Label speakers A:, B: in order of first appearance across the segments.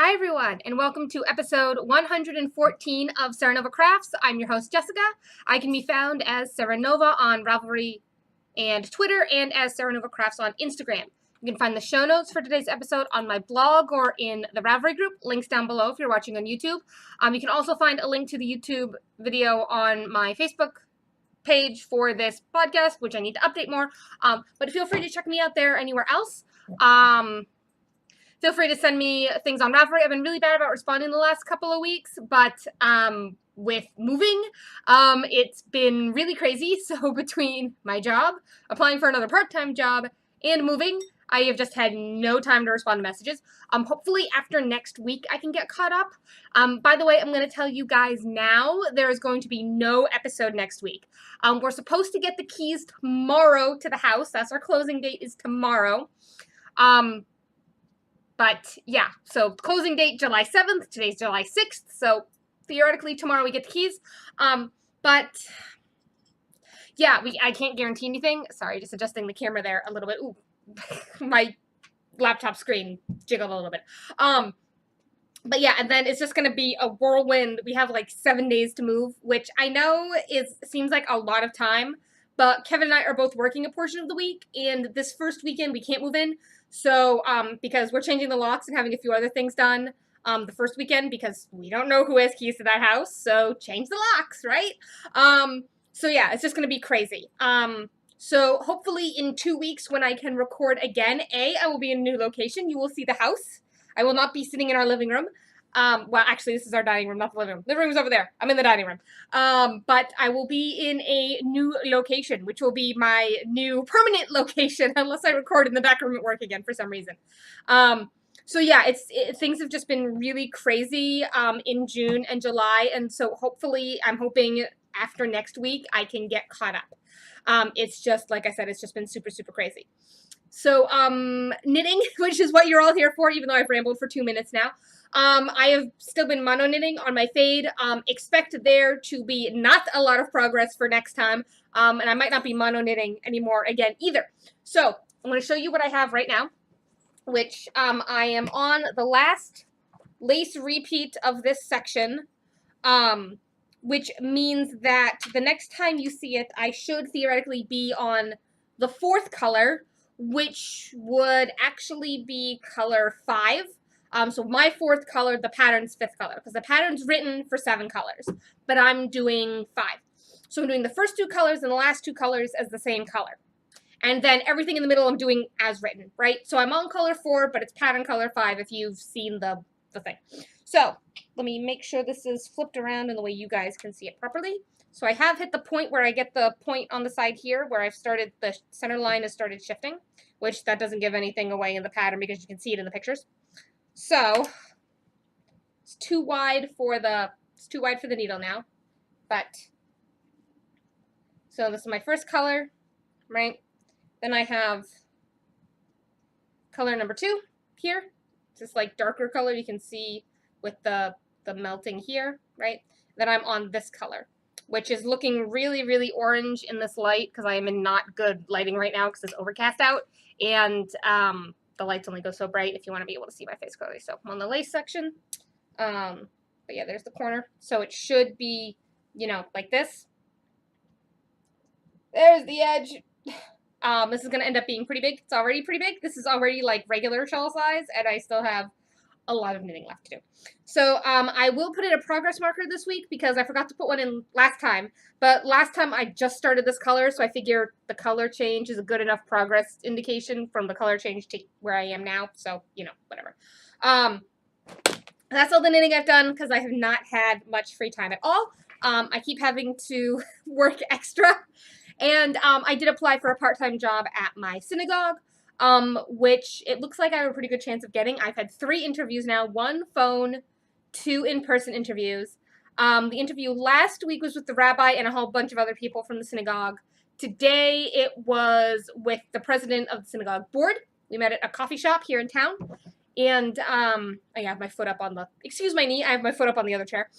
A: Hi everyone, and welcome to episode 114 of Serenova Crafts. I'm your host, Jessica. I can be found as Serenova on Ravelry and Twitter, and as Serenova Crafts on Instagram. You can find the show notes for today's episode on my blog or in the Ravelry group. Links down below if you're watching on YouTube. You can also find a link to the YouTube video on my Facebook page for this podcast, which I need to update more. But feel free to check me out there anywhere else. Feel free to send me things on Ravelry. I've been really bad about responding the last couple of weeks, but with moving, it's been really crazy. So between my job, applying for another part-time job, and moving, I have just had no time to respond to messages. Hopefully after next week, I can get caught up. By the way, I'm going to tell you guys now, there is going to be no episode next week. We're supposed to get the keys tomorrow to the house. That's our closing date is tomorrow. But yeah, so closing date July 7th, today's July 6th, so theoretically tomorrow we get the keys. But yeah, I can't guarantee anything. Sorry, just adjusting the camera there a little bit. Ooh, my laptop screen jiggled a little bit. But yeah, and then it's just going to be a whirlwind. We have like 7 days to move, which I know seems like a lot of time, but Kevin and I are both working a portion of the week, and this first weekend we can't move in. So, because we're changing the locks and having a few other things done, the first weekend, because we don't know who has keys to that house, so change the locks, right? So yeah, it's just gonna be crazy. So hopefully in 2 weeks when I can record again, I will be in a new location. You will see the house. I will not be sitting in our living room. Well, actually, this is our dining room, not the living room. Living room's over there. I'm in the dining room. But I will be in a new location, which will be my new permanent location, unless I record in the back room at work again for some reason. So yeah, things have just been really crazy in June and July, and so hopefully, I'm hoping after next week I can get caught up. It's just, like I said, it's just been super, super crazy. So, knitting, which is what you're all here for, even though I've rambled for 2 minutes now. I have still been mono knitting on my fade. Expect there to be not a lot of progress for next time. And I might not be mono knitting anymore again either. So I'm going to show you what I have right now, which I am on the last lace repeat of this section, which means that the next time you see it, I should theoretically be on the 4th color, which would actually be color 5. So my 4th color, the pattern's 5th color, because the pattern's written for 7 colors, but I'm doing 5. So I'm doing the first 2 colors and the last 2 colors as the same color. And then everything in the middle I'm doing as written, right? So I'm on color 4, but it's pattern color 5 if you've seen the thing. So let me make sure this is flipped around in the way you guys can see it properly. So I have hit the point where I get the point on the side here where I've started, the center line has started shifting, which that doesn't give anything away in the pattern because you can see it in the pictures. So it's too wide for the needle now, but so this is my first color, right? Then I have color number 2 here. It's this like darker color you can see with the melting here, right? Then I'm on this color, which is looking really, really orange in this light because I am in not good lighting right now because it's overcast out, and the lights only go so bright if you want to be able to see my face clearly. So I'm on the lace section. But yeah, there's the corner. So it should be, you know, like this. There's the edge. This is going to end up being pretty big. It's already pretty big. This is already like regular shawl size, and I still have a lot of knitting left to do. So I will put in a progress marker this week because I forgot to put one in last time. But last time I just started this color, so I figure the color change is a good enough progress indication from the color change to where I am now. So, you know, whatever. That's all the knitting I've done because I have not had much free time at all. I keep having to work extra. And I did apply for a part-time job at my synagogue, which it looks like I have a pretty good chance of getting. I've had 3 interviews now, 1 phone, 2 in-person interviews. The interview last week was with the rabbi and a whole bunch of other people from the synagogue. Today it was with the president of the synagogue board. We met at a coffee shop here in town. And I have my foot up on the, excuse my knee, I have my foot up on the other chair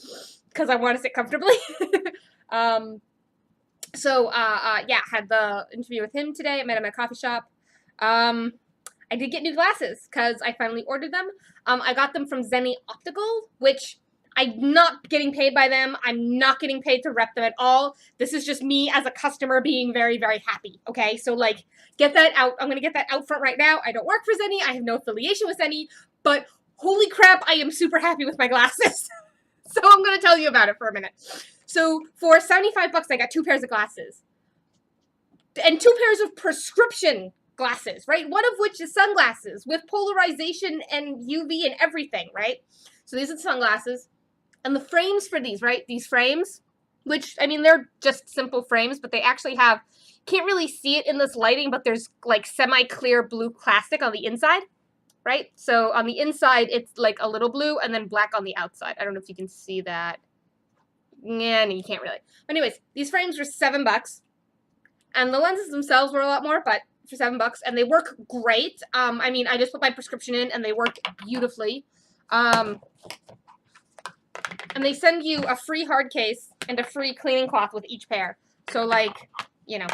A: because I want to sit comfortably. So, yeah, had the interview with him today. I met him at a coffee shop. I did get new glasses because I finally ordered them. I got them from Zenny Optical, which I'm not getting paid by them. I'm not getting paid to rep them at all. This is just me as a customer being very, very happy, okay? So, like, get that out. I'm going to get that out front right now. I don't work for Zenny. I have no affiliation with Zenny, but holy crap, I am super happy with my glasses. So I'm going to tell you about it for a minute. So for $75, I got 2 pairs of glasses. And 2 pairs of prescription glasses, right? One of which is sunglasses with polarization and UV and everything, right? So these are the sunglasses. And the frames for these, right? These frames, which, I mean, they're just simple frames, but they actually have, can't really see it in this lighting, but there's like semi-clear blue plastic on the inside, right? So on the inside, it's like a little blue and then black on the outside. I don't know if you can see that. Yeah, no, you can't really. But anyways, these frames were $7. And the lenses themselves were a lot more, but for $7, and they work great. I mean, I just put my prescription in, and they work beautifully. And they send you a free hard case and a free cleaning cloth with each pair. So, like, you know,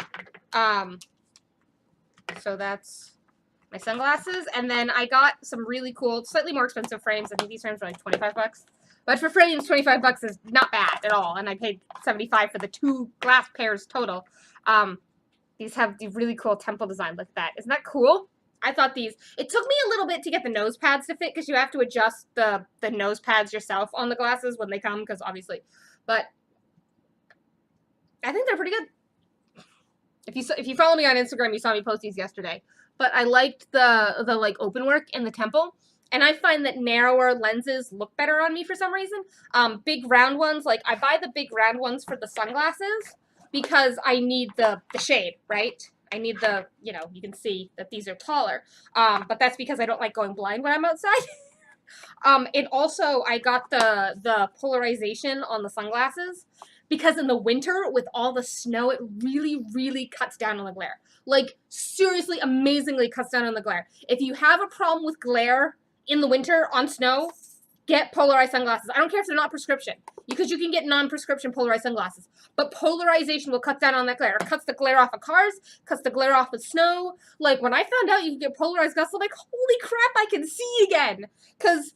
A: so that's my sunglasses. And then I got some really cool, slightly more expensive frames. I think these frames were like $25. But for frames, $25 is not bad at all. And I paid $75 for the 2 glass pairs total. These have the really cool temple design. Look at that. Isn't that cool? I thought these... It took me a little bit to get the nose pads to fit because you have to adjust the nose pads yourself on the glasses when they come because obviously... But I think they're pretty good. If you follow me on Instagram, you saw me post these yesterday. But I liked the like open work in the temple. And I find that narrower lenses look better on me for some reason. Big round ones, like I buy the big round ones for the sunglasses because I need the shade, right? I need the, you know, you can see that these are taller. But that's because I don't like going blind when I'm outside. And also I got the polarization on the sunglasses because in the winter with all the snow, it really, really cuts down on the glare. Like seriously, amazingly cuts down on the glare. If you have a problem with glare in the winter on snow, get polarized sunglasses. I don't care if they're not prescription, because you can get non-prescription polarized sunglasses. But polarization will cut down on that glare. It cuts the glare off of cars, cuts the glare off of snow. Like, when I found out you could get polarized glasses, I'm like, holy crap, I can see again. Because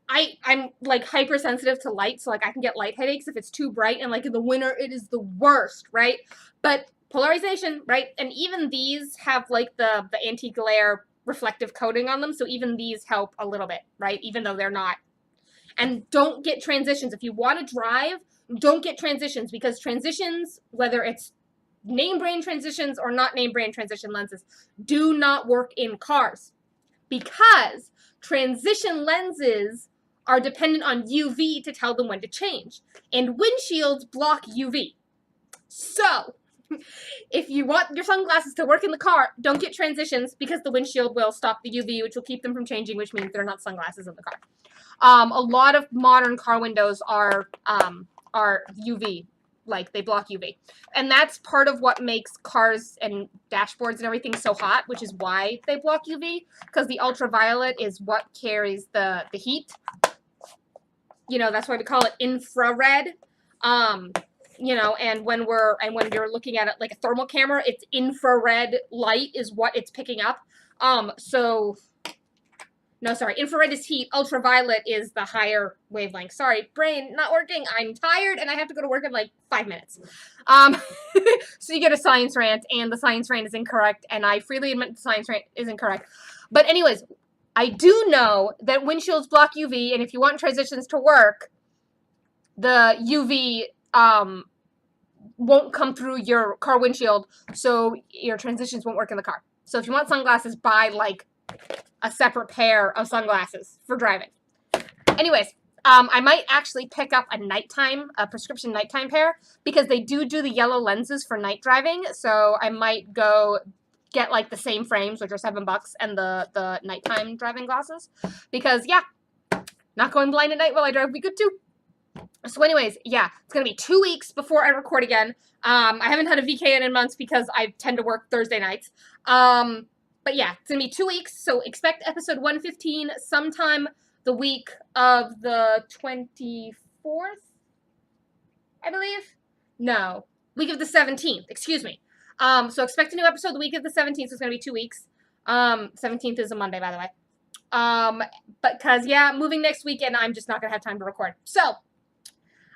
A: I'm, like, hypersensitive to light, so, like, I can get light headaches if it's too bright. And, like, in the winter, it is the worst, right? But polarization, right? And even these have, like, the anti-glare reflective coating on them, so even these help a little bit, right? Even though they're not. And don't get transitions. If you want to drive, don't get transitions, because transitions, whether it's name brand transitions or not name brand transition lenses, do not work in cars, because transition lenses are dependent on UV to tell them when to change, and windshields block UV. So if you want your sunglasses to work in the car, don't get transitions, because the windshield will stop the UV, which will keep them from changing, which means they're not sunglasses in the car. A lot of modern car windows are UV, like they block UV. And that's part of what makes cars and dashboards and everything so hot, which is why they block UV, because the ultraviolet is what carries the heat. You know, that's why we call it infrared. You know, and when you're looking at it like a thermal camera, it's infrared light is what it's picking up. Infrared is heat. Ultraviolet is the higher wavelength. Sorry, brain not working. I'm tired and I have to go to work in like 5 minutes. So you get a science rant, and the science rant is incorrect, and I freely admit the science rant is incorrect. But anyways, I do know that windshields block UV, and if you want transitions to work, the UV won't come through your car windshield, so your transitions won't work in the car. So if you want sunglasses, buy like a separate pair of sunglasses for driving. Anyways, I might actually pick up a prescription nighttime pair, because they do the yellow lenses for night driving. So I might go get like the same frames, which are $7, and the nighttime driving glasses, because yeah, not going blind at night while I drive would be good too. So anyways, yeah, it's going to be 2 weeks before I record again. I haven't had a VKN in months because I tend to work Thursday nights. But yeah, it's going to be 2 weeks, so expect episode 115 sometime the week of the 24th, I believe? No, week of the 17th, excuse me. So expect a new episode the week of the 17th, so it's going to be 2 weeks. 17th is a Monday, by the way. Because, yeah, moving next weekend, I'm just not going to have time to record. So,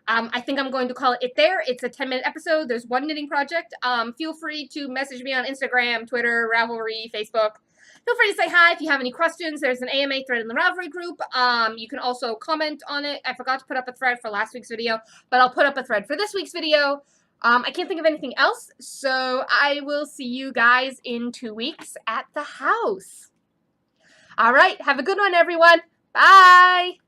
A: I think I'm going to call it there. It's a 10-minute episode. There's one knitting project. Feel free to message me on Instagram, Twitter, Ravelry, Facebook. Feel free to say hi if you have any questions. There's an AMA thread in the Ravelry group. You can also comment on it. I forgot to put up a thread for last week's video, but I'll put up a thread for this week's video. I can't think of anything else, so I will see you guys in 2 weeks at the house. All right, have a good one, everyone. Bye!